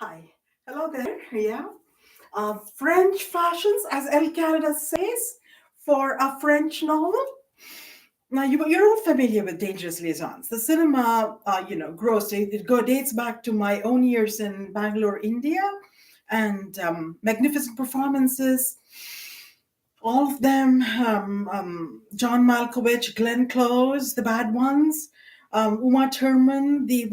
Hi. Hello there. Yeah. French fashions, as El Canada says, for a French novel. Now, you're all familiar with Dangerous Liaisons. The cinema, grows. Dates back to my own years in Bangalore, India, and magnificent performances. All of them, John Malkovich, Glenn Close, the bad ones, Uma Thurman, the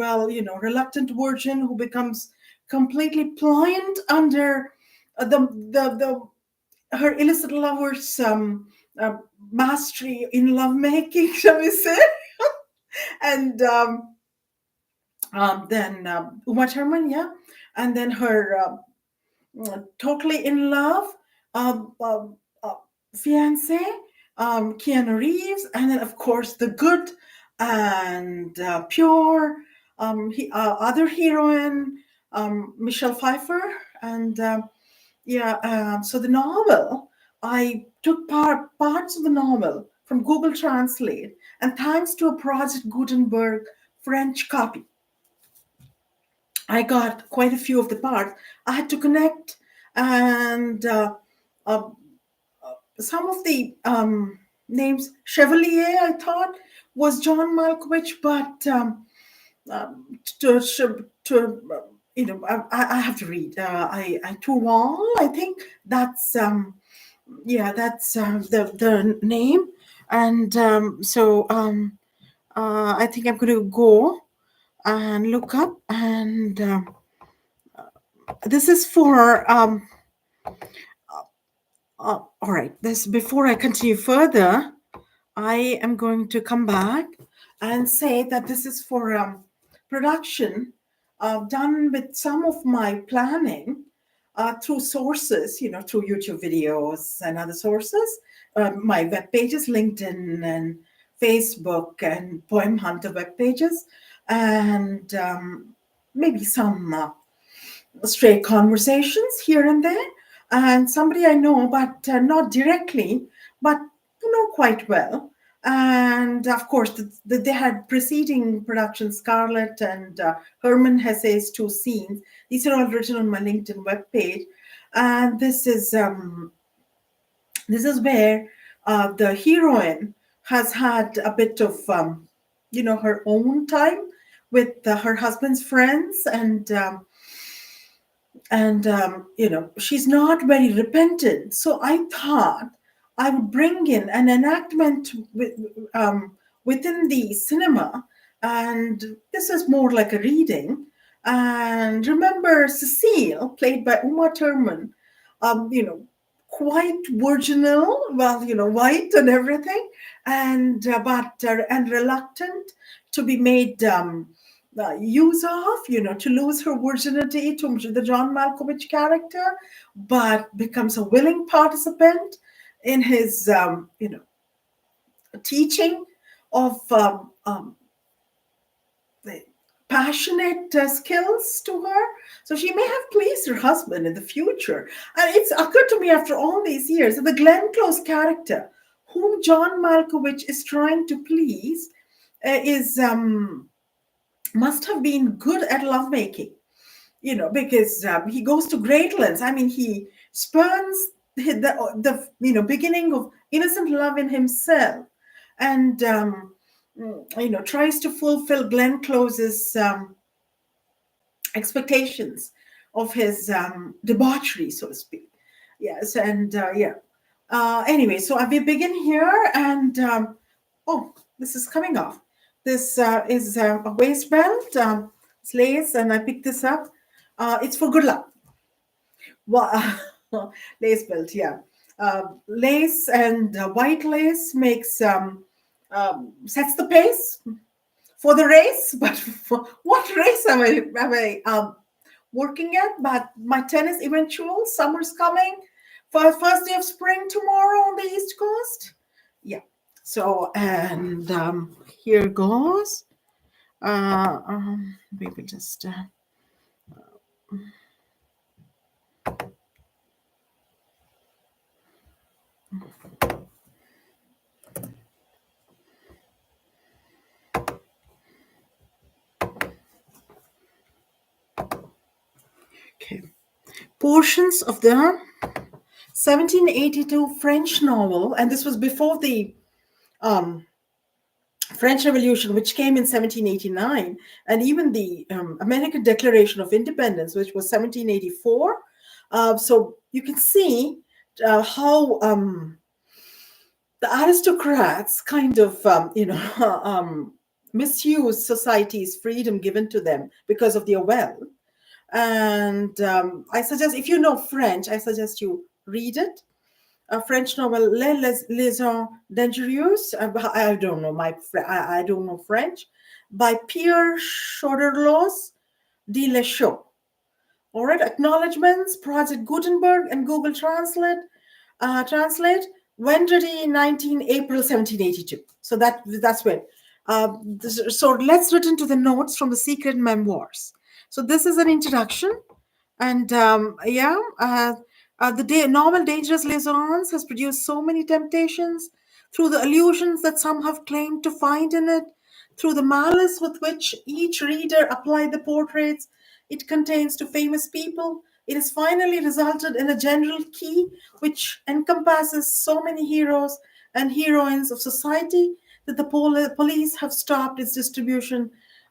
reluctant virgin who becomes completely pliant under her illicit lover's uh, mastery in lovemaking, shall we say? And then Uma Thurman, yeah, and then her totally in love uh, fiance, Keanu Reeves, and then of course the good and pure other heroine, Michelle Pfeiffer, and so the novel, I took parts of the novel from Google Translate, and thanks to a Project Gutenberg French copy, I got quite a few of the parts. I had to connect, and uh, some of the names, Chevalier, I thought was John Malkovich, but I have to read. I too long. I think that's the name, and I think I'm going to go and look up, and this is for all right. This before I continue further, I am going to come back and say that this is for production done with some of my planning through sources, through YouTube videos and other sources, my web pages, LinkedIn and Facebook and Poem Hunter web pages, and maybe some stray conversations here and there. And somebody I know, but not directly, but quite well. And of course, they had preceding productions, Scarlett and Herman Hesse's two scenes. These are all written on my LinkedIn webpage. And this is where the heroine has had a bit of, her own time with her husband's friends, and she's not very repentant. So I thought I would bring in an enactment within the cinema, and this is more like a reading. And remember Cecile, played by Uma Thurman, quite virginal, well, white and everything, and and reluctant to be made use of, to lose her virginity to the John Malkovich character, but becomes a willing participant in his, teaching of the passionate skills to her. So she may have pleased her husband in the future. And it's occurred to me after all these years that the Glenn Close character, whom John Malkovich is trying to please, is must have been good at lovemaking, because he goes to great lengths. I mean, he spurns the beginning of innocent love in himself, and tries to fulfill Glenn Close's expectations of his debauchery, so to speak. Yes, and anyway, so we begin here, and oh, this is coming off. This is a waistband. It's lace, and I picked this up. It's for good luck. Well, lace belt, yeah. Lace and white lace makes sets the pace for the race. But for what race am I working at? But my tennis eventual. Summer's coming. For first day of spring tomorrow on the East Coast. Yeah. So and here goes. We will just. Okay. Portions of the 1782 French novel, and this was before the um, French Revolution, which came in 1789, and even the American Declaration of Independence, which was 1784. So you can see how the aristocrats kind of, misuse society's freedom given to them because of their wealth. And I suggest, if you know French, I suggest you read it. A French novel, Liaisons Dangereuses. I don't know I don't know French, by Pierre Choderlos de Lechaud. All right, acknowledgements, Project Gutenberg and Google Translate went ready in 19 April 1782. So that's when. So let's return to the notes from the secret memoirs. So this is an introduction, and the novel Dangerous Liaisons has produced so many temptations through the allusions that some have claimed to find in it, through the malice with which each reader applied the portraits it contains to famous people. It has finally resulted in a general key which encompasses so many heroes and heroines of society that the police have stopped its distribution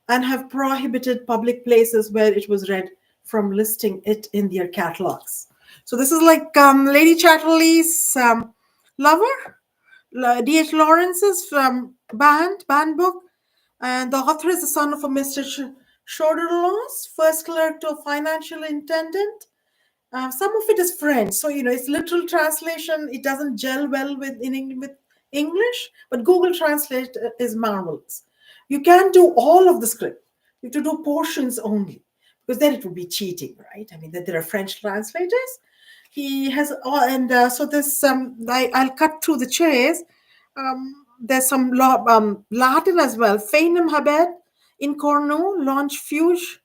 and have prohibited public places where it was read from listing it in their catalogs. So this is like Lady Chatterley's lover, D.H. Lawrence's band book, and the author is the son of a Mr. Choderlos, first clerk to a financial intendant. Some of it is French, so it's literal translation. It doesn't gel well with English, but Google Translate is marvelous. You can't do all of the script. You have to do portions only, because then it would be cheating, right? I mean, that there are French translators. He has, and so this. I'll cut through the chase. There's some Latin as well. Fainum habet in cornu launch fuge.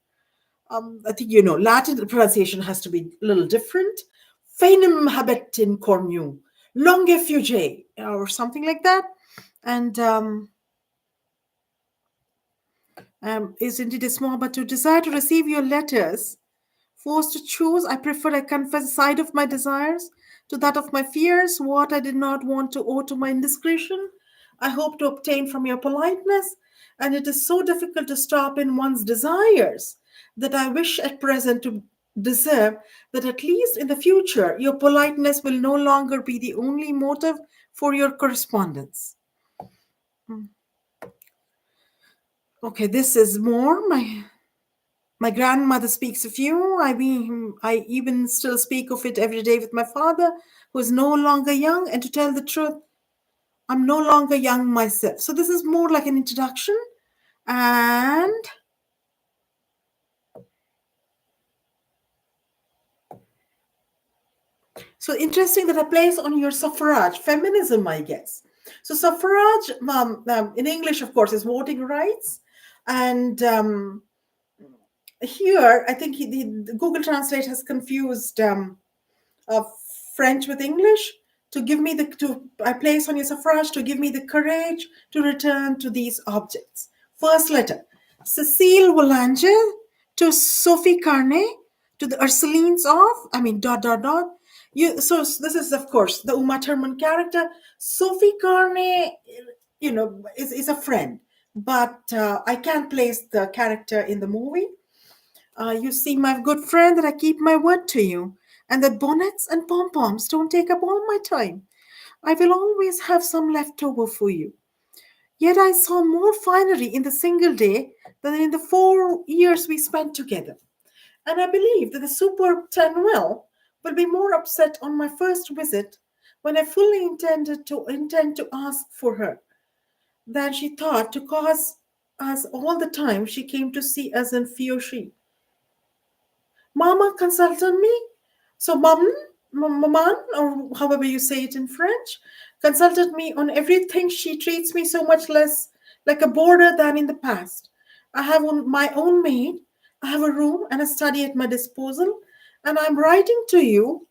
I think Latin pronunciation has to be a little different. Fainum habet in cornu, longe fuge, or something like that. And is indeed a small, but to desire to receive your letters, forced to choose, I prefer, I confess, side of my desires to that of my fears. What I did not want to owe to my indiscretion, I hope to obtain from your politeness, and it is so difficult to stop in one's desires that I wish at present to deserve that at least in the future your politeness will no longer be the only motive for your correspondence. Okay, this is more. My grandmother speaks of you. I even still speak of it every day with my father, who is no longer young. And to tell the truth, I'm no longer young myself. So this is more like an introduction. And so interesting that I place on your suffrage, feminism, I guess. So suffrage, in English, of course, is voting rights. And here, I think the Google Translate has confused of French with English, to give me I place on your suffrage to give me the courage to return to these objects. First letter, Cecile Wollanger to Sophie Carnet to the Ursulines of, dot, dot, dot. So this is, of course, the Uma Thurman character. Sophie Carnet, is a friend, but I can't place the character in the movie. You see, my good friend, that I keep my word to you, and that bonnets and pom-poms don't take up all my time. I will always have some left over for you. Yet I saw more finery in the single day than in the 4 years we spent together. And I believe that the superb Tenuel will be more upset on my first visit, when I fully intend to ask for her, than she thought to cause us all the time she came to see us in Fiocchi. Mama consulted me. So, maman, or however you say it in French, consulted me on everything. She treats me so much less like a boarder than in the past. I have my own maid. I have a room and a study at my disposal, and I'm writing to you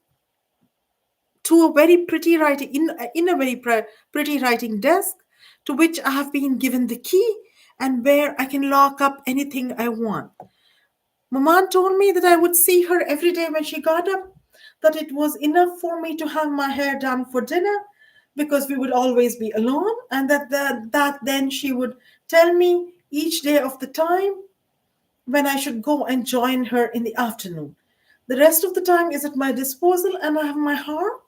to a very pretty writing in a very pretty writing desk, to which I have been given the key, and where I can lock up anything I want. Maman told me that I would see her every day when she got up, that it was enough for me to have my hair done for dinner because we would always be alone, and that then she would tell me each day of the time when I should go and join her in the afternoon. The rest of the time is at my disposal, and I have my harp,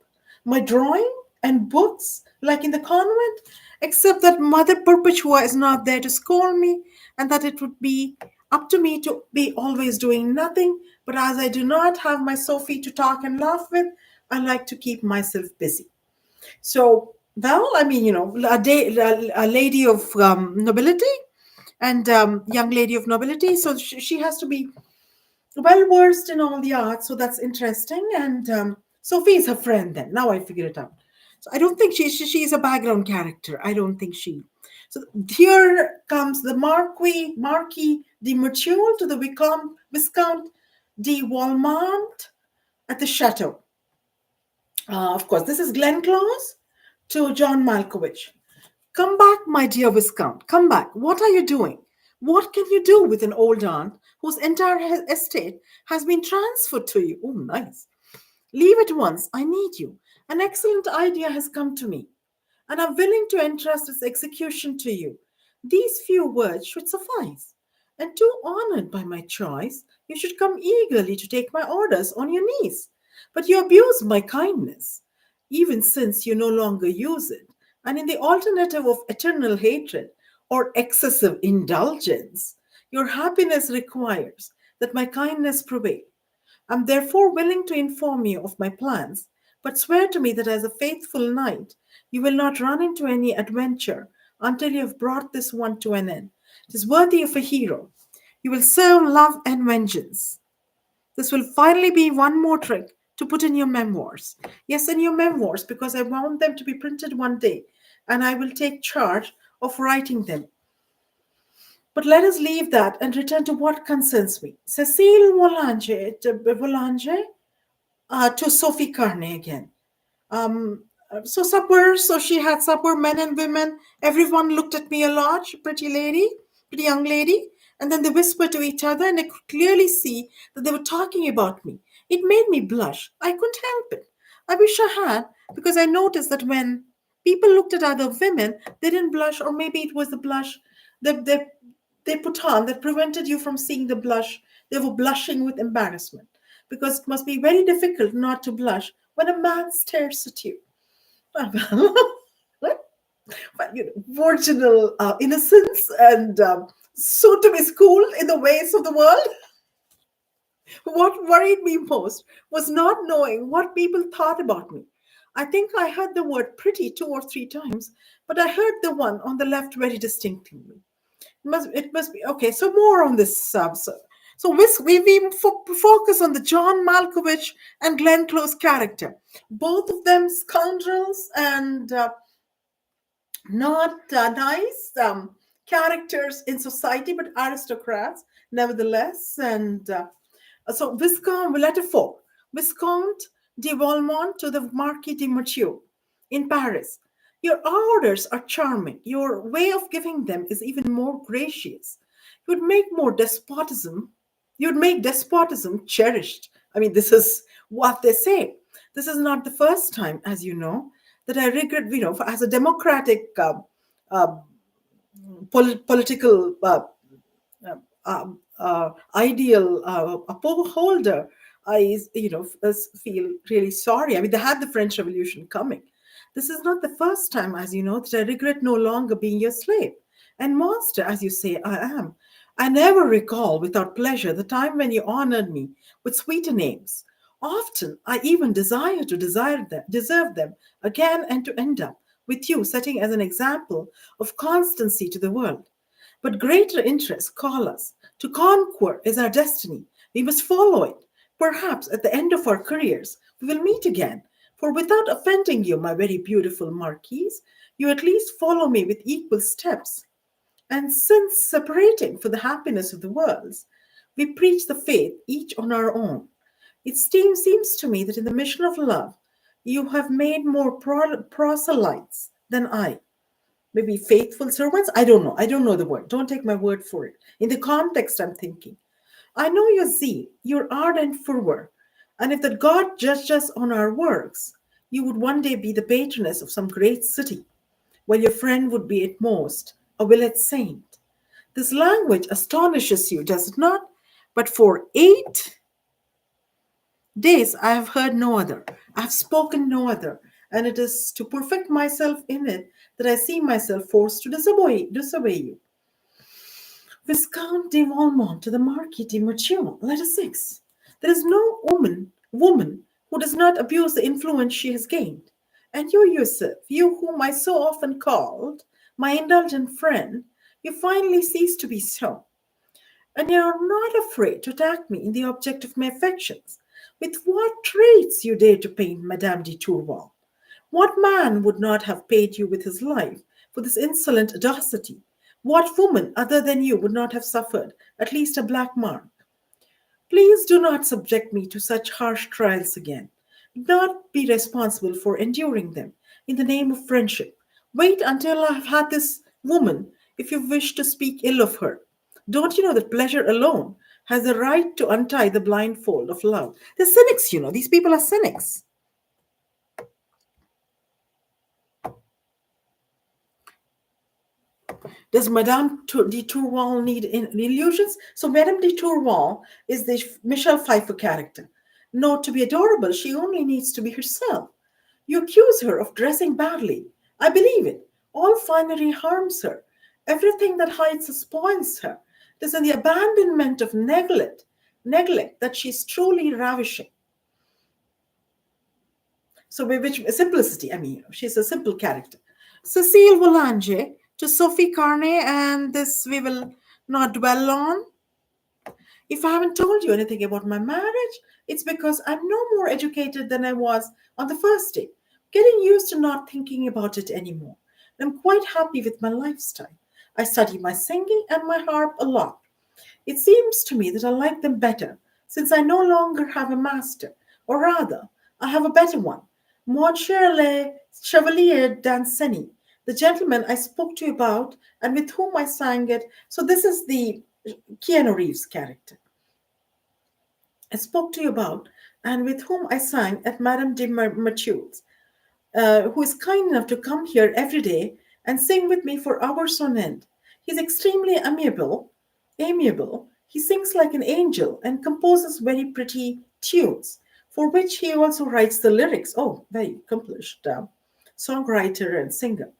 my drawing, and books, like in the convent, except that Mother Perpetua is not there to scold me, and that it would be up to me to be always doing nothing. But as I do not have my Sophie to talk and laugh with, I like to keep myself busy. So, well, I mean, a lady of nobility and young lady of nobility. So she has to be well versed in all the arts. So that's interesting. And Sophie is her friend then. Now I figure it out. So I don't think she is a background character. I don't think she. So here comes the Marquis de Merteuil to the Viscount de Walmont at the chateau. Of course, this is Glenn Close to John Malkovich. Come back, my dear Viscount. Come back. What are you doing? What can you do with an old aunt whose entire estate has been transferred to you? Oh, nice. Leave at once. I need you. An excellent idea has come to me, and I'm willing to entrust its execution to you. These few words should suffice. And too honored by my choice, you should come eagerly to take my orders on your knees. But you abuse my kindness, even since you no longer use it. And in the alternative of eternal hatred or excessive indulgence, your happiness requires that my kindness prevail. I'm therefore willing to inform you of my plans, but swear to me that as a faithful knight, you will not run into any adventure until you have brought this one to an end. It is worthy of a hero. You will serve love and vengeance. This will finally be one more trick to put in your memoirs. Yes, in your memoirs, because I want them to be printed one day, and I will take charge of writing them. But let us leave that and return to what concerns me. Cecile Volange to Sophie Carney again. So supper, so she had supper, men and women. Everyone looked at me a lot, pretty lady, pretty young lady. And then they whispered to each other, and I could clearly see that they were talking about me. It made me blush. I couldn't help it. I wish I had, because I noticed that when people looked at other women, they didn't blush, or maybe it was the blush that they put on that prevented you from seeing the blush. They were blushing with embarrassment, because it must be very difficult not to blush when a man stares at you. But, virginal innocence and so to be schooled in the ways of the world. What worried me most was not knowing what people thought about me. I think I heard the word pretty two or three times, but I heard the one on the left very distinctly. It must be okay. So more on this so we focus on the John Malkovich and Glenn Close character, both of them scoundrels and not nice characters in society, but aristocrats nevertheless. And so Viscount, letter 4, Viscount de Valmont to the Marquis de Merteuil in Paris. Your orders are charming. Your way of giving them is even more gracious. You would make more despotism. You would make despotism cherished. I mean, this is what they say. This is not the first time, as you know, that I regret, as a democratic uh, political ideal upholder, I feel really sorry. I mean, they had the French Revolution coming. This is not the first time, as you know, that I regret no longer being your slave and master, as you say I am. I never recall without pleasure the time when you honored me with sweeter names. Often I even deserve them again, and to end up with you setting as an example of constancy to the world. But greater interests call us. To conquer is our destiny. We must follow it. Perhaps at the end of our careers, we will meet again. For without offending you, my very beautiful Marquise, you at least follow me with equal steps. And since separating for the happiness of the world, we preach the faith each on our own. Seems to me that in the mission of love, you have made more proselytes than I. Maybe faithful servants? I don't know. I don't know the word. Don't take my word for it. In the context, I'm thinking. I know your zeal, your ardent fervor, and if that God judged us on our works, you would one day be the patroness of some great city, while your friend would be at most a village saint. This language astonishes you, does it not? But for 8 days I have heard no other, I have spoken no other, and it is to perfect myself in it that I see myself forced to disobey you. Viscount de Valmont to the Marquis de Mercier, letter 6. There is no woman who does not abuse the influence she has gained. And you yourself, you whom I so often called my indulgent friend, you finally cease to be so. And you are not afraid to attack me in the object of my affections. With what traits you dare to paint Madame de Tourval? What man would not have paid you with his life for this insolent audacity? What woman other than you would not have suffered at least a black mark? Please do not subject me to such harsh trials again. Do not be responsible for enduring them in the name of friendship. Wait until I have had this woman if you wish to speak ill of her. Don't you know that pleasure alone has the right to untie the blindfold of love? They're cynics, you know. These people are cynics. Does de Tourval need illusions? So Madame de Tourval is the Michelle Pfeiffer character. No, to be adorable, she only needs to be herself. You accuse her of dressing badly. I believe it. All finery harms her. Everything that hides spoils her. It is in the abandonment of neglect that she is truly ravishing. So, which simplicity, I mean, she's a simple character. Cecile Volange to Sophie Carney, and this we will not dwell on. If I haven't told you anything about my marriage, it's because I'm no more educated than I was on the first day. Getting used to not thinking about it anymore. I'm quite happy with my lifestyle. I study my singing and my harp a lot. It seems to me that I like them better since I no longer have a master, or rather, I have a better one. Monsieur le Chevalier d'Ancenis, the gentleman I spoke to you about and with whom I sang it. So, this is the Keanu Reeves character I spoke to you about and with whom I sang at Madame de Mathieu's, who is kind enough to come here every day and sing with me for hours on end. He's extremely amiable. He sings like an angel and composes very pretty tunes, for which he also writes the lyrics. Oh, very accomplished songwriter and singer.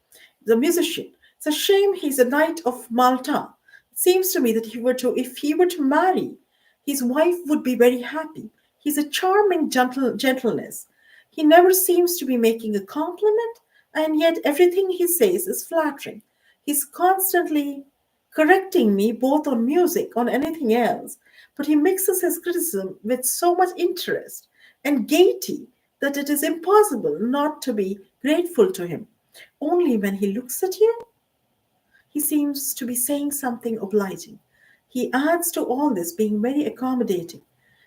The musician. It's a shame he's a knight of Malta. It seems to me that if he were to marry, his wife would be very happy. He's a charming gentleness. He never seems to be making a compliment, and yet everything he says is flattering. He's constantly correcting me both on music, on anything else, but he mixes his criticism with so much interest and gaiety that it is impossible not to be grateful to him. Only when he looks at you, he seems to be saying something obliging. He adds to all this being very accommodating.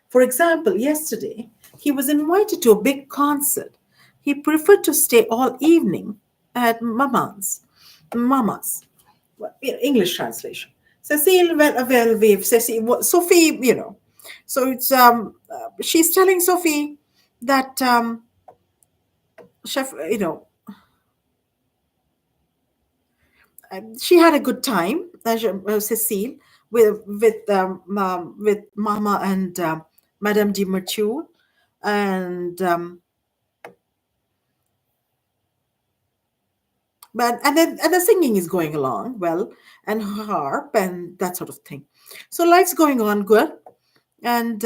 For example, yesterday he was invited to a big concert. He preferred to stay all evening at Mama's, well, English translation. Cecile, we've Cecile, Sophie, you know. So it's she's telling Sophie that chef, you know, she had a good time, Cecile, with Mama and Madame de Mature, and but and the singing is going along well, and harp and that sort of thing. So life's going on good, and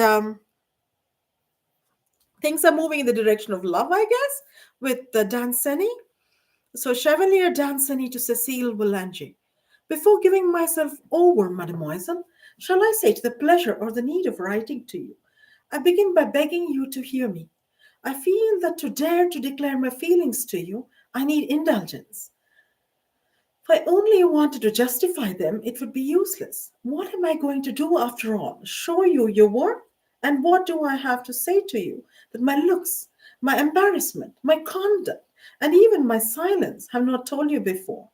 things are moving in the direction of love, I guess, with the Danceny. So Chevalier Danceny to Cecile Volange. Before giving myself over, mademoiselle, shall I say to the pleasure or the need of writing to you, I begin by begging you to hear me. I feel that to dare to declare my feelings to you, I need indulgence. If I only wanted to justify them, it would be useless. What am I going to do after all? Show you your work? And what do I have to say to you? That my looks, my embarrassment, my conduct, and even my silence have not told you before.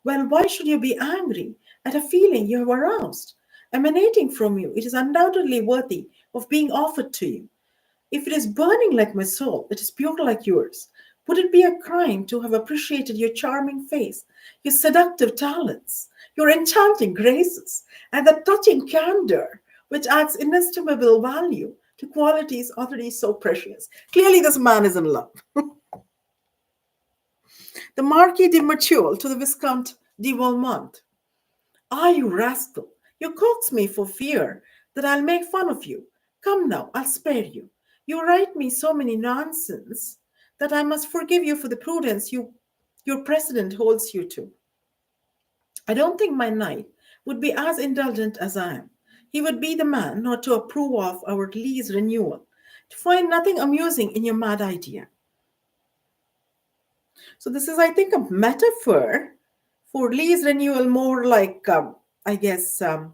Well, why should you be angry at a feeling you have aroused? emanating from you, it is undoubtedly worthy of being offered to you. If it is burning like my soul, it is pure like yours. Would it be a crime to have appreciated your charming face, your seductive talents, your enchanting graces, and the touching candor which adds inestimable value to qualities already so precious? Clearly, this man is in love. The Marquis de Mature to the Viscount de Valmont. Ah, you rascal! You coax me for fear that I'll make fun of you. Come now, I'll spare you. You write me so many nonsense that I must forgive you for the prudence your president holds you to. I don't think my knight would be as indulgent as I am. He would be the man not to approve of our lease renewal, to find nothing amusing in your mad idea. So this is, I think, a metaphor for lease renewal, more like, I guess, affair,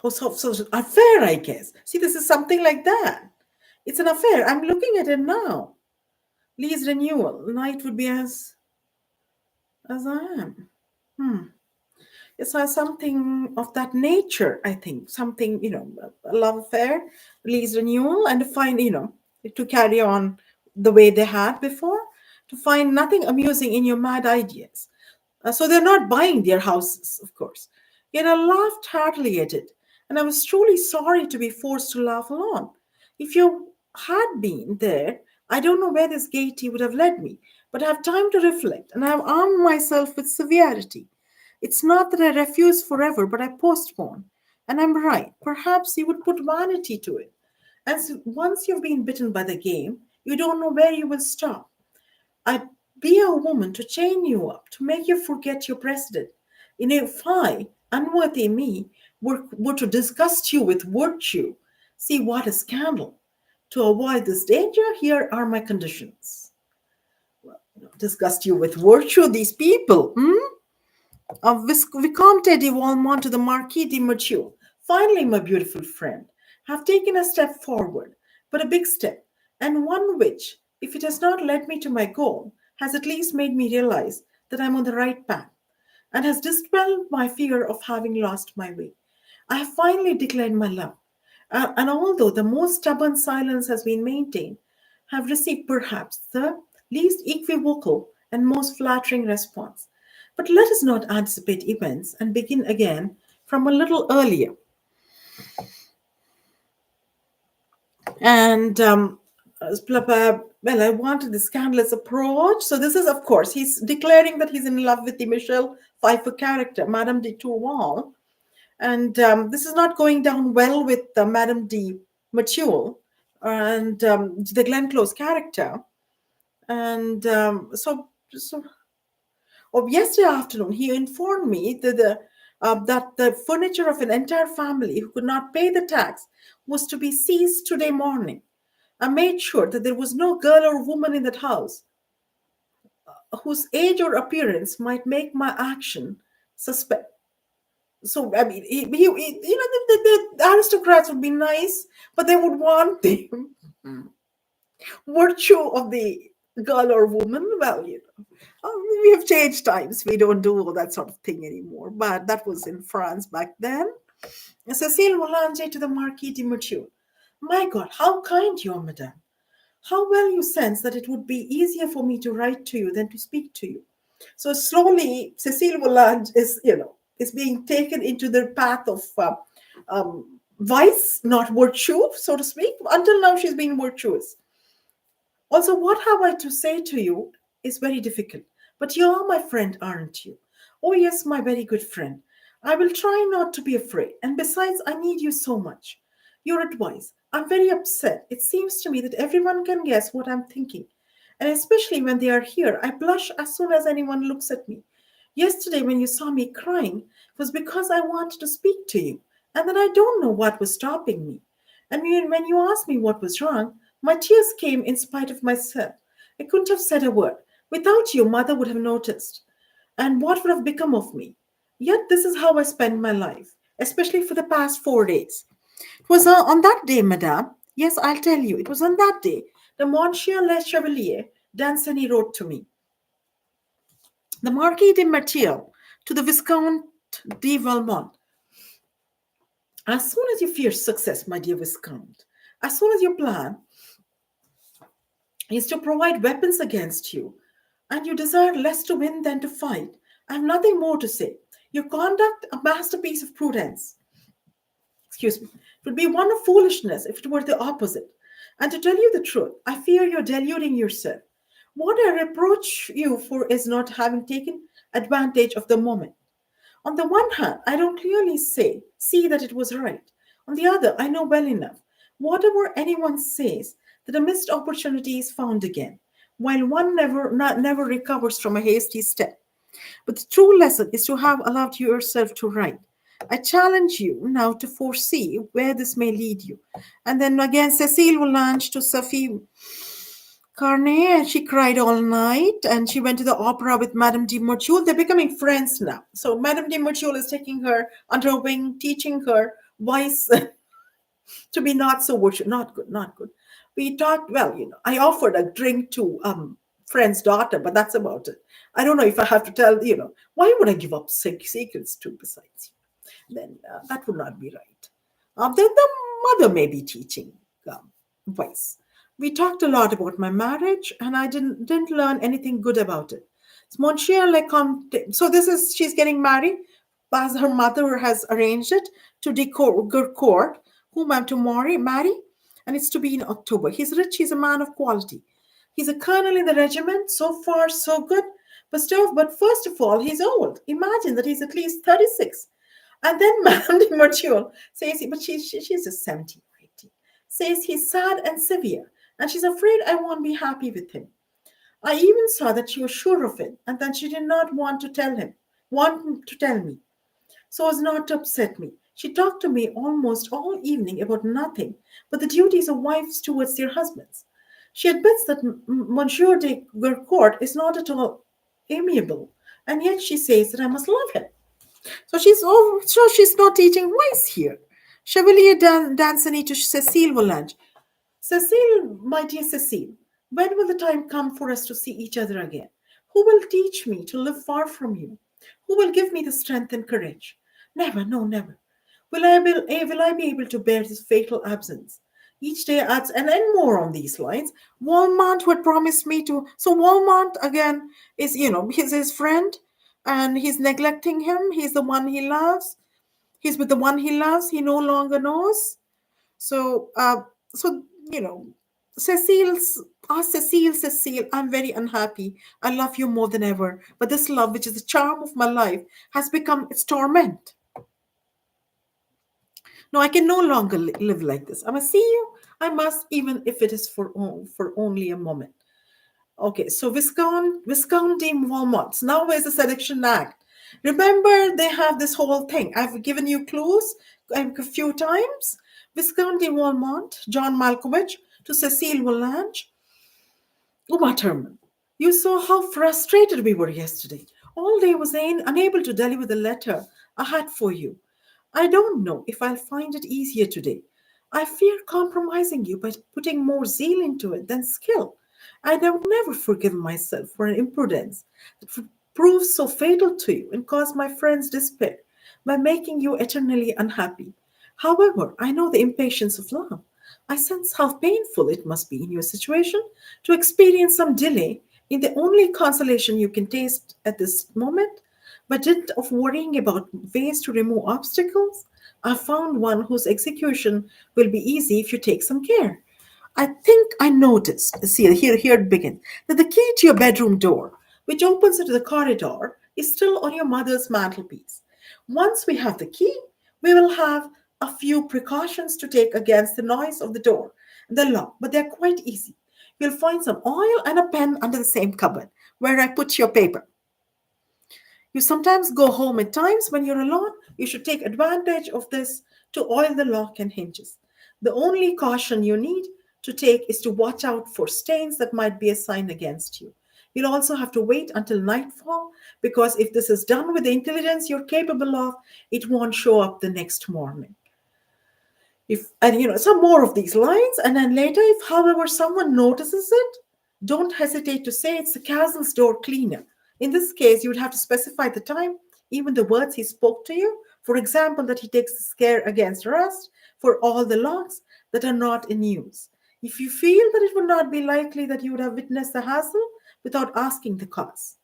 I guess. See, this is something like that. It's an affair. I'm looking at it now. Lease renewal. Night would be as I am. Hmm. It's something of that nature, I think. Something, a love affair, lease renewal, and to find, to carry on the way they had before, to find nothing amusing in your mad ideas. So they're not buying their houses, of course. Yet I laughed heartily at it, and I was truly sorry to be forced to laugh alone. If you had been there, I don't know where this gaiety would have led me, but I have time to reflect, and I have armed myself with severity. It's not that I refuse forever, but I postpone. And I'm right. Perhaps you would put vanity to it. As once you've been bitten by the game, you don't know where you will stop. I'd be a woman to chain you up, to make you forget your precedent. And if I, unworthy me, were to disgust you with virtue, see what a scandal. To avoid this danger, here are my conditions. Disgust you with virtue, these people. Of Vicomte de Valmont to the Marquis de Mature. Finally, my beautiful friend, have taken a step forward, but a big step, and one which, if it has not led me to my goal, has at least made me realize that I'm on the right path, and has dispelled my fear of having lost my way. I have finally declared my love, and although the most stubborn silence has been maintained, have received perhaps the least equivocal and most flattering response. But let us not anticipate events and begin again from a little earlier. And well, I wanted the scandalous approach. So this is, of course, he's declaring that he's in love with the Michelle Pfeiffer character, Madame de Tourval. And this is not going down well with Madame de Mature and the Glenn Close character. And so yesterday afternoon, he informed me that the furniture of an entire family who could not pay the tax was to be seized today morning. I made sure that there was no girl or woman in that house whose age or appearance might make my action suspect. So I mean, the aristocrats would be nice, but they would want the virtue of the girl or woman. Well, we have changed times. We don't do all that sort of thing anymore. But that was in France back then. Cécile Boulanger to the Marquis de Mature. My God, how kind you are, madame. How well you sense that it would be easier for me to write to you than to speak to you. So slowly, Cécile Boulanger is being taken into the path of vice, not virtue, so to speak. Until now, she's been virtuous. Also, what have I to say to you is very difficult. But you are my friend, aren't you? Oh, yes, my very good friend. I will try not to be afraid. And besides, I need you so much. Your advice. I'm very upset. It seems to me that everyone can guess what I'm thinking. And especially when they are here, I blush as soon as anyone looks at me. Yesterday, when you saw me crying, it was because I wanted to speak to you. And then I don't know what was stopping me. And when you asked me what was wrong, my tears came in spite of myself. I couldn't have said a word. Without you, mother would have noticed. And what would have become of me? Yet this is how I spend my life, especially for the past 4 days. It was on that day, madame. Yes, I'll tell you. It was on that day. The Monsieur Le Chevalier d'Anceny wrote to me. The Marquis de Mathilde To the Viscount de Valmont, as soon as you fear success, my dear Viscount, as soon as your plan is to provide weapons against you, and you desire less to win than to fight, I have nothing more to say. Your conduct a masterpiece of prudence. Excuse me. It would be one of foolishness if it were the opposite. And to tell you the truth, I fear you're deluding yourself. What I reproach you for is not having taken advantage of the moment. On the one hand, I don't clearly see that it was right. On the other, I know well enough. Whatever anyone says, that a missed opportunity is found again, while one never recovers from a hasty step. But the true lesson is to have allowed yourself to write. I challenge you now to foresee where this may lead you. And then again, Cecile will launch to Sophie Carnet, and she cried all night. And she went to the opera with Madame de Mortuel. They're becoming friends now. So Madame de Mortuel is taking her under her wing, teaching her wise to be not so virtuous. Not good, not good. We talked, well, I offered a drink to friend's daughter, but that's about it. I don't know if I have to tell, why would I give up secrets too, besides? Then that would not be right. Then the mother may be teaching wise. We talked a lot about my marriage, and I didn't learn anything good about it. It's Monsieur Lecomte. So this is she's getting married, as her mother has arranged it to good court, whom I'm to marry, and it's to be in October. He's rich. He's a man of quality. He's a colonel in the regiment. So far, so good. But first of all, he's old. Imagine that he's at least 36. And then Madame de Martial says, but she's just 70 or 80, says he's sad and severe, and she's afraid I won't be happy with him. I even saw that she was sure of it, and that she did not want to tell me, so as not to upset me. She talked to me almost all evening about nothing but the duties of wives towards their husbands. She admits that Monsieur de Gercourt is not at all amiable, and yet she says that I must love him. So she's not teaching wise here. Chevalier Danceny to Cecile Volange. Cecile, my dear Cecile, when will the time come for us to see each other again? Who will teach me to live far from you? Who will give me the strength and courage? Never, no, never. Will I be able to bear this fatal absence? Each day adds and more on these lines. Walmont would promise me to. So Walmont again is, he's his friend, and he's neglecting him. He's the one he loves. He's with the one he loves. He no longer knows. So, so Cecile's, Cecile, I'm very unhappy. I love you more than ever, but this love, which is the charm of my life, has become its torment. No, I can no longer live like this. I must see you. I must, even if it is for only a moment. Okay, so Viscount de Walmart. Now where's the Selection Act? Remember, they have this whole thing. I've given you clues a few times. Viscount de Walmart, John Malkovich, to Cecile Volange. Uma Thurman, you saw how frustrated we were yesterday. All day was unable to deliver the letter I had for you. I don't know if I'll find it easier today. I fear compromising you by putting more zeal into it than skill. I would never forgive myself for an imprudence that proved so fatal to you and caused my friends despair by making you eternally unhappy. However, I know the impatience of love. I sense how painful it must be in your situation to experience some delay in the only consolation you can taste at this moment. By dint of worrying about ways to remove obstacles, I found one whose execution will be easy if you take some care. I think I noticed, see, here it begins, that the key to your bedroom door, which opens into the corridor, is still on your mother's mantelpiece. Once we have the key, we will have a few precautions to take against the noise of the door and the lock, but they're quite easy. You'll find some oil and a pen under the same cupboard where I put your paper. You sometimes go home at times when you're alone. You should take advantage of this to oil the lock and hinges. The only caution you need to take is to watch out for stains that might be a sign against you. You'll also have to wait until nightfall, because if this is done with the intelligence you're capable of, it won't show up the next morning. Some more of these lines, and then later, if however someone notices it, don't hesitate to say it's the castle's door cleaner. In this case, you would have to specify the time. even the words he spoke to you. For example, that he takes the scare against rust for all the logs that are not in use. If you feel that it would not be likely that you would have witnessed the hassle without asking the cause.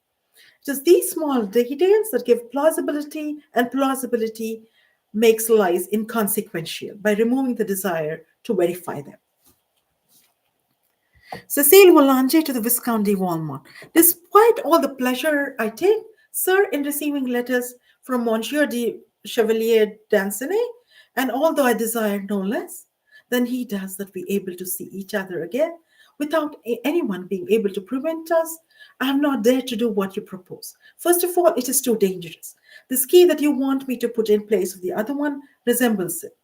Just these small details that give plausibility, and plausibility makes lies inconsequential by removing the desire to verify them. Cecile Volange to the Viscount de Valmont. Despite all the pleasure I take, sir, in receiving letters from Monsieur de Chevalier d'Ancenet, and although I desire no less than he does that we able to see each other again, without anyone being able to prevent us, I have not dared to do what you propose. First of all, it is too dangerous. The ski that you want me to put in place of the other one resembles it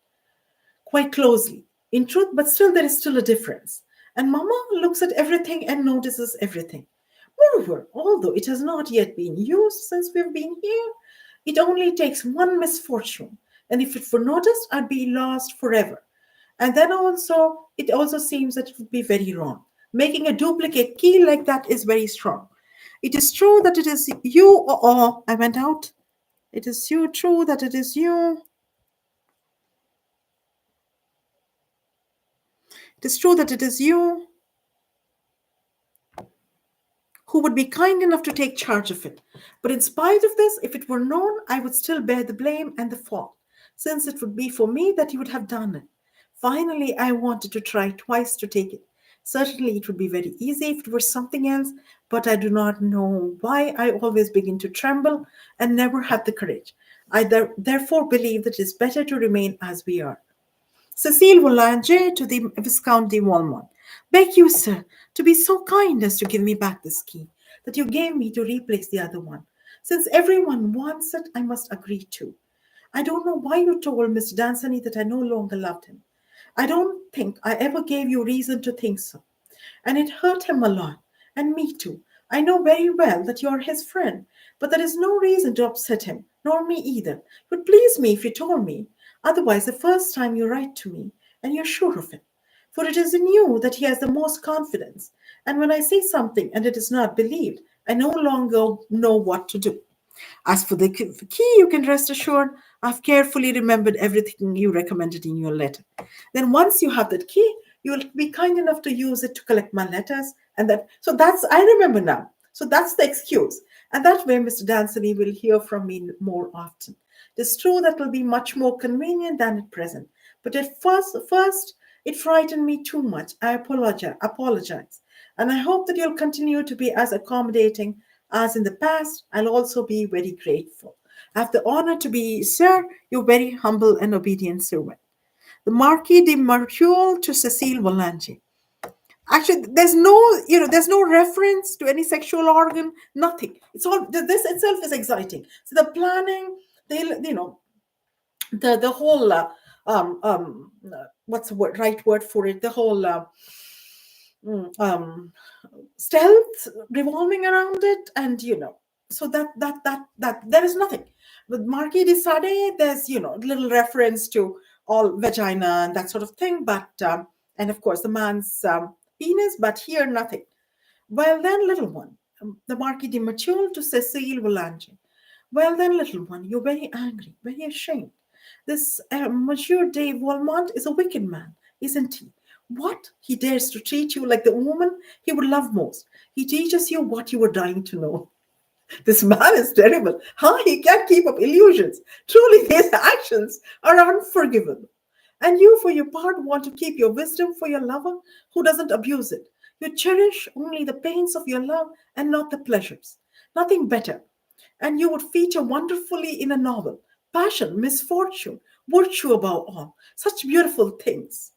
quite closely, in truth, but still there is still a difference. And Mama looks at everything and notices everything. Moreover, although it has not yet been used since we've been here, it only takes one misfortune, and if it were noticed, I'd be lost forever. And then also, it also seems that it would be very wrong. Making a duplicate key like that is very strong. It is true that it is you, or I went out. It is you, true that it is you. It is true that it is you who would be kind enough to take charge of it. But in spite of this, if it were known, I would still bear the blame and the fault, since it would be for me that you would have done it. Finally, I wanted to try twice to take it. Certainly, it would be very easy if it were something else, but I do not know why I always begin to tremble and never have the courage. I therefore believe that it is better to remain as we are. Cecile Volange to the Viscount de Valmont. Beg you, sir, to be so kind as to give me back this key that you gave me to replace the other one. Since everyone wants it, I must agree to. I don't know why you told Mr. Dansany that I no longer loved him. I don't think I ever gave you reason to think so. And it hurt him a lot, and me too. I know very well that you're his friend, but there is no reason to upset him, nor me either. It would please me if you told me. Otherwise, the first time you write to me, and you're sure of it. For it is in you that he has the most confidence. And when I say something and it is not believed, I no longer know what to do. As for the key, you can rest assured I've carefully remembered everything you recommended in your letter. Then once you have that key, you'll be kind enough to use it to collect my letters. And that, so that's, I remember now. So that's the excuse. And that way, Mr. Dansony will hear from me more often. It is true that will be much more convenient than at present. But at first, it frightened me too much. I apologize. And I hope that you'll continue to be as accommodating as in the past. I'll also be very grateful. I have the honor to be, sir, your very humble and obedient servant. The Marquis de Mercure to Cecile Volange. Actually, there's no reference to any sexual organ, nothing. It's all, this itself is exciting. So the planning, the whole, what's the right word for it? The whole stealth revolving around it, and so that there is nothing with Marquis de Sade. There's little reference to all vagina and that sort of thing, but and of course the man's penis, but here nothing. Well then, little one, the Marquis de Mature to Cecile Volange. Well then, little one, you're very angry, very ashamed. This Monsieur de Valmont is a wicked man, isn't he? What? He dares to treat you like the woman he would love most. He teaches you what you were dying to know. This man is terrible. How he can't keep up illusions. Truly, his actions are unforgivable. And you, for your part, want to keep your wisdom for your lover who doesn't abuse it. You cherish only the pains of your love and not the pleasures. Nothing better. And you would feature wonderfully in a novel. Passion, misfortune, virtue above all. Such beautiful things.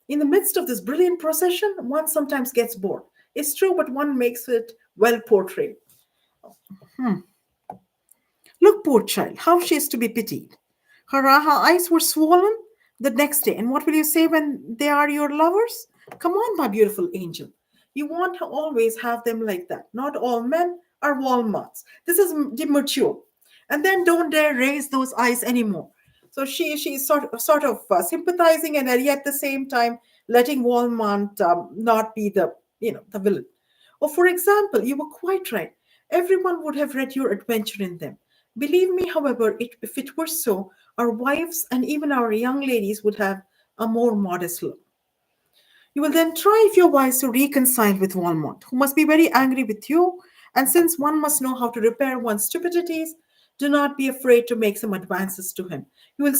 In the midst of this brilliant procession, one sometimes gets bored. It's true, but one makes it well portrayed. Look, poor child, how she is to be pitied. Her eyes were swollen the next day. And what will you say when they are your lovers? Come on, my beautiful angel. You want to always have them like that. Not all men are Walmarts. This is immature. And then don't dare raise those eyes anymore. So she's sort of sympathizing, and yet at the same time letting Walmart not be the villain. Or for example, you were quite right. Everyone would have read your adventure in them. Believe me, however, if it were so, our wives and even our young ladies would have a more modest look. You will then try, if you're wise, to reconcile with Walmart, who must be very angry with you. And since one must know how to repair one's stupidities, do not be afraid to make some advances to him. You will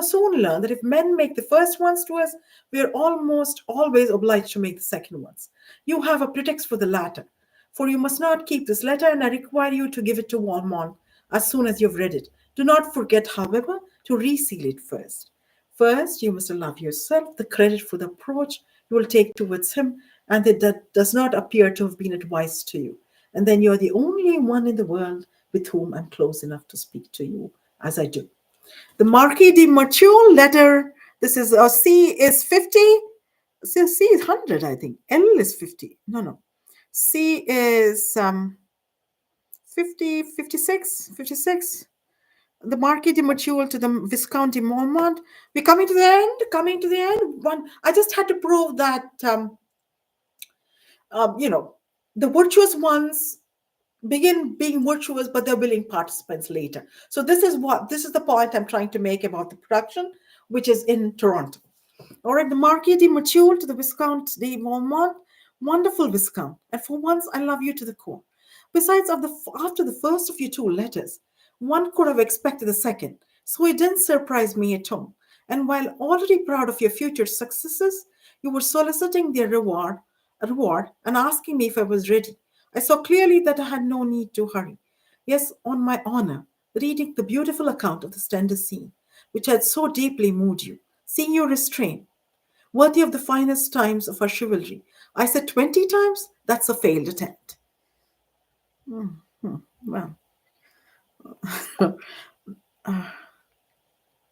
soon learn that if men make the first ones to us, we are almost always obliged to make the second ones. You have a pretext for the latter, for you must not keep this letter, and I require you to give it to Walmart as soon as you've read it. Do not forget, however, to reseal it first. First, you must allow yourself the credit for the approach you will take towards him, and that does not appear to have been advised to you. And then you're the only one in the world with whom I'm close enough to speak to you as I do. The Marquis de Mature letter, this is C is 50. C is 100, I think. L is 50. No, no. C is 50, 56, 56. The Marquis de Mature to the Viscount de Mormont. We're coming to the end, coming to the end. One, I just had to prove that, you know, the virtuous ones begin being virtuous, but they're willing participants later. So this is the point I'm trying to make about the production, which is in Toronto. All right, the Marquis de Mature to the Viscount de Valmont, wonderful Viscount, and for once I love you to the core. Besides, after the first of your two letters, one could have expected the second, so it didn't surprise me at all. And while already proud of your future successes, you were soliciting their reward, and asking me if I was ready. I saw clearly that I had no need to hurry. Yes, on my honor, reading the beautiful account of the tender scene, which had so deeply moved you, seeing your restraint, worthy of the finest times of our chivalry. I said 20 times? That's a failed attempt. Well,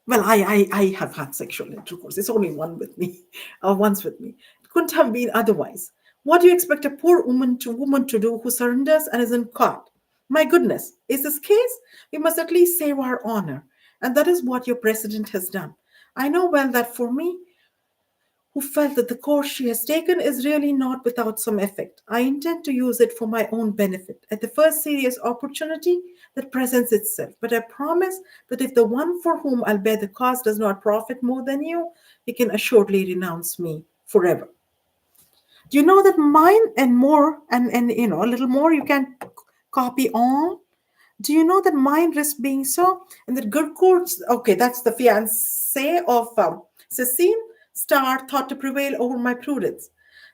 well, I have had sexual intercourse. It's only one with me, once with me. It couldn't have been otherwise. What do you expect a poor woman to do who surrenders and isn't caught? My goodness, is this case? We must at least save our honor. And that is what your president has done. I know well that for me, who felt that the course she has taken is really not without some effect. I intend to use it for my own benefit at the first serious opportunity that presents itself. But I promise that if the one for whom I'll bear the cost does not profit more than you, he can assuredly renounce me forever. Do you know that mine and more and a little more you can copy on? Do you know that mine risk being so? And that good courts, okay, that's the fiancé of Cecile Star thought to prevail over my prudence.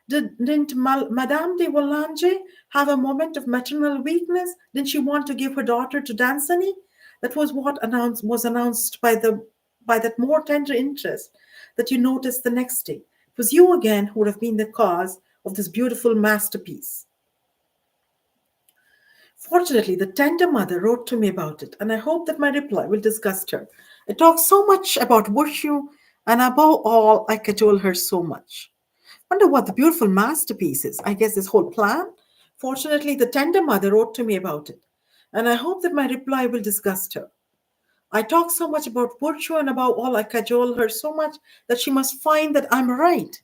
Didn't Madame de Volange have a moment of maternal weakness? Didn't she want to give her daughter to Danceny? That was what was announced by that more tender interest that you noticed the next day. It was you again who would have been the cause of this beautiful masterpiece. Fortunately, the tender mother wrote to me about it, and I hope that my reply will disgust her. I talk so much about virtue, and above all, I cajole her so much. Wonder what the beautiful masterpiece is. I guess this whole plan. Fortunately, the tender mother wrote to me about it, and I hope that my reply will disgust her. I talk so much about virtue, and above all, I cajole her so much that she must find that I'm right.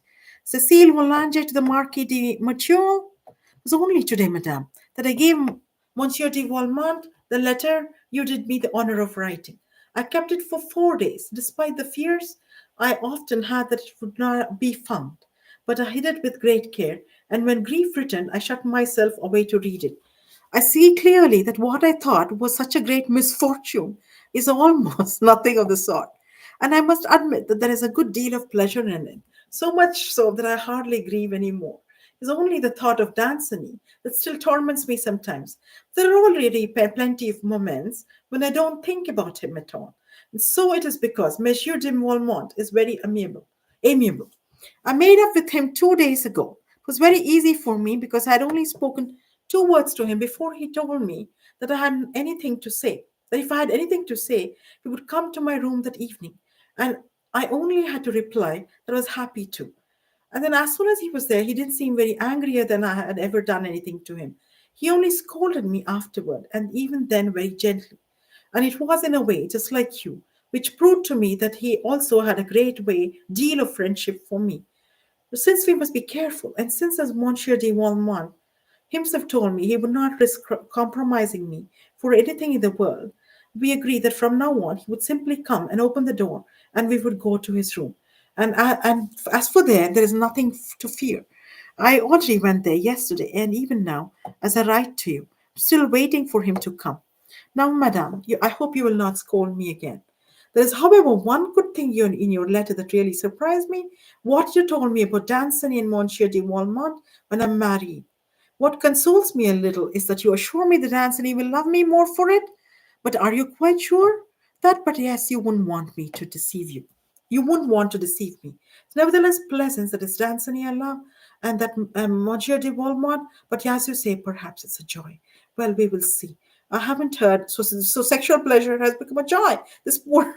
Cecile Volange to the Marquis de Mature. It was only today, madame, that I gave Monsieur de Valmont the letter you did me the honor of writing. I kept it for 4 days, despite the fears I often had that it would not be found. But I hid it with great care, and when grief returned, I shut myself away to read it. I see clearly that what I thought was such a great misfortune is almost nothing of the sort. And I must admit that there is a good deal of pleasure in it, so much so that I hardly grieve any more. It's only the thought of Danceny that still torments me sometimes. There are already plenty of moments when I don't think about him at all. And so it is because Monsieur de Valmont is very amiable. I made up with him 2 days ago. It was very easy for me because I had only spoken 2 words to him before he told me that I had anything to say. That if I had anything to say, he would come to my room that evening. And I only had to reply that I was happy to. And then, as soon as he was there, he didn't seem very angrier than I had ever done anything to him. He only scolded me afterward, and even then very gently. And it was in a way just like you, which proved to me that he also had a great deal of friendship for me. Since we must be careful, and since as Monsieur de Valmont himself told me he would not risk compromising me for anything in the world, We agreed that from now on he would simply come and open the door, and we would go to his room. And as for there is nothing to fear. I already went there yesterday, and even now, as I write to you, still waiting for him to come. Now, madame, I hope you will not scold me again. There is, however, one good thing in your letter that really surprised me. What you told me about Danceny and Monsieur de Walmont when I'm married. What consoles me a little is that you assure me that Anthony will love me more for it. But are you quite sure? That, but yes, you wouldn't want me to deceive you. You wouldn't want to deceive me. It's nevertheless pleasant that it's Anthony I love and that Monsieur de Walmont. But as you say, perhaps it's a joy. Well, we will see. I haven't heard. So sexual pleasure has become a joy. This poor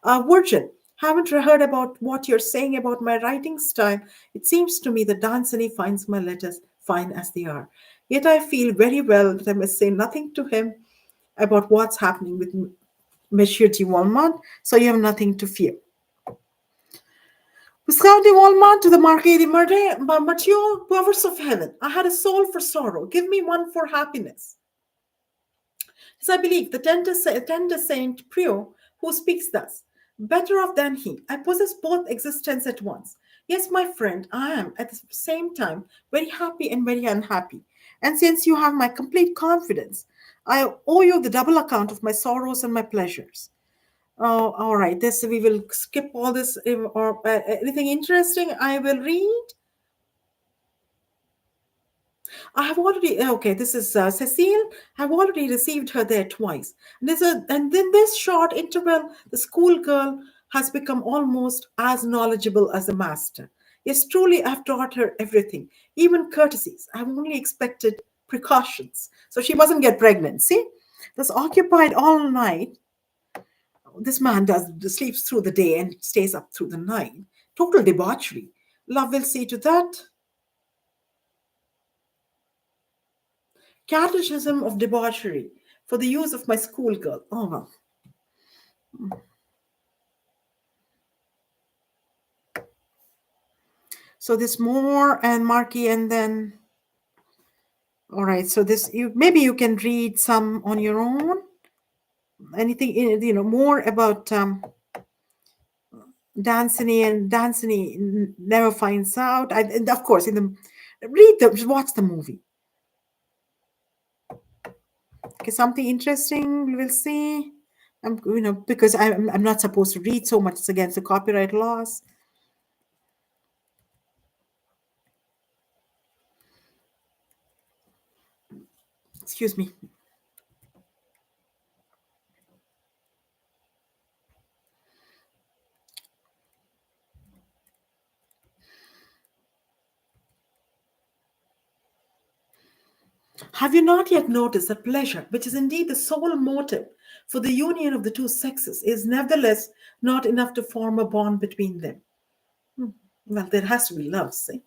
Virgin, haven't heard about what you're saying about my writing style. It seems to me that Danceny finds my letters fine as they are. Yet I feel very well that I must say nothing to him about what's happening with Monsieur de Walmont, so you have nothing to fear. Viscount de Walmont to the Marquis de Murday, Mathieu, powers of heaven, I had a soul for sorrow. Give me one for happiness. As I believe, the tender Saint Prio, who speaks thus, better off than he, I possess both existence at once. Yes, my friend, I am at the same time very happy and very unhappy. And since you have my complete confidence, I owe you the double account of my sorrows and my pleasures. Oh, all right. This we will skip all this. Or anything interesting, I will read. I have already okay. This is Cecile. I've already received her there twice. And in this short interval, the schoolgirl has become almost as knowledgeable as the master. Yes, truly, I've taught her everything, even courtesies. I've only expected precautions, so she mustn't get pregnant. See, that's occupied all night. This man does sleeps through the day and stays up through the night. Total debauchery. Love will see to that. Catechism of Debauchery for the use of my schoolgirl. Oh, well. So this more and Marky, and then all right. So this you maybe you can read some on your own. Anything more about Danceny, and Danceny never finds out. And of course, in the watch the movie. Okay, something interesting we'll see. Because I'm not supposed to read so much. It's against the copyright laws. Excuse me. Have you not yet noticed that pleasure, which is indeed the sole motive for the union of the two sexes, is nevertheless not enough to form a bond between them? Well, there has to be love, see?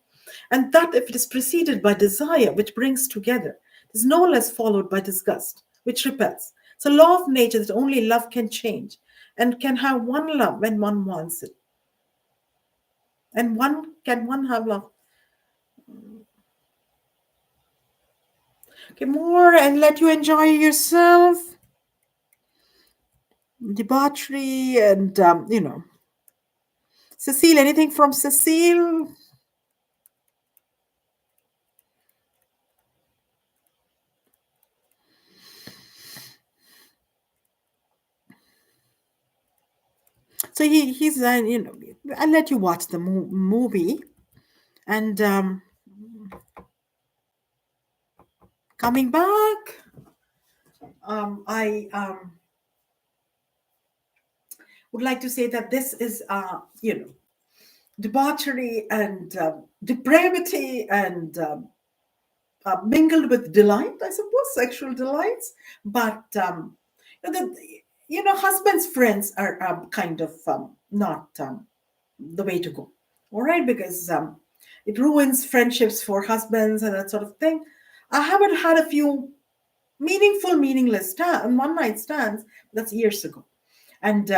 And that if it is preceded by desire, which brings together, is no less followed by disgust, which repels. It's a law of nature that only love can change and can have one love when one wants it. And one have love? Okay, more and let you enjoy yourself. Debauchery and Cecile, anything from Cecile? So he's I'll let you watch the movie, and coming back, I would like to say that this is debauchery and depravity and mingled with delight, I suppose, sexual delights. But husbands' friends are kind of not the way to go. All right, because it ruins friendships for husbands and that sort of thing. I haven't had a few meaningful, meaningless one night stands. That's years ago, and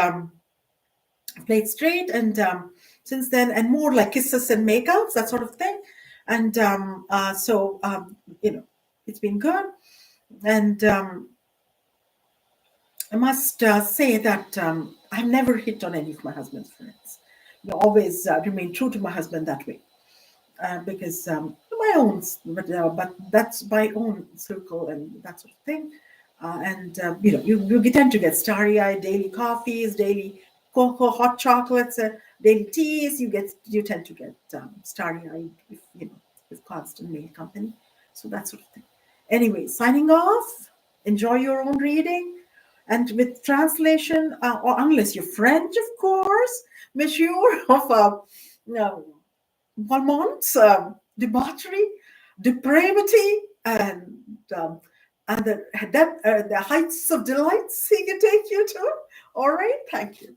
played straight, and since then, and more like kisses and makeouts, that sort of thing. And it's been good. And I must say that I've never hit on any of my husband's friends. Always remain true to my husband that way. Because my own, but that's my own circle and that sort of thing. And you tend to get starry-eyed, daily coffees, daily cocoa, hot chocolates, daily teas. You tend to get starry-eyed if with constant male company. So that sort of thing. Anyway, signing off. Enjoy your own reading. And with translation, or unless you're French, of course, Monsieur of no, Valmont's debauchery, depravity, um, and the heights of delights he can take you to. All right, thank you.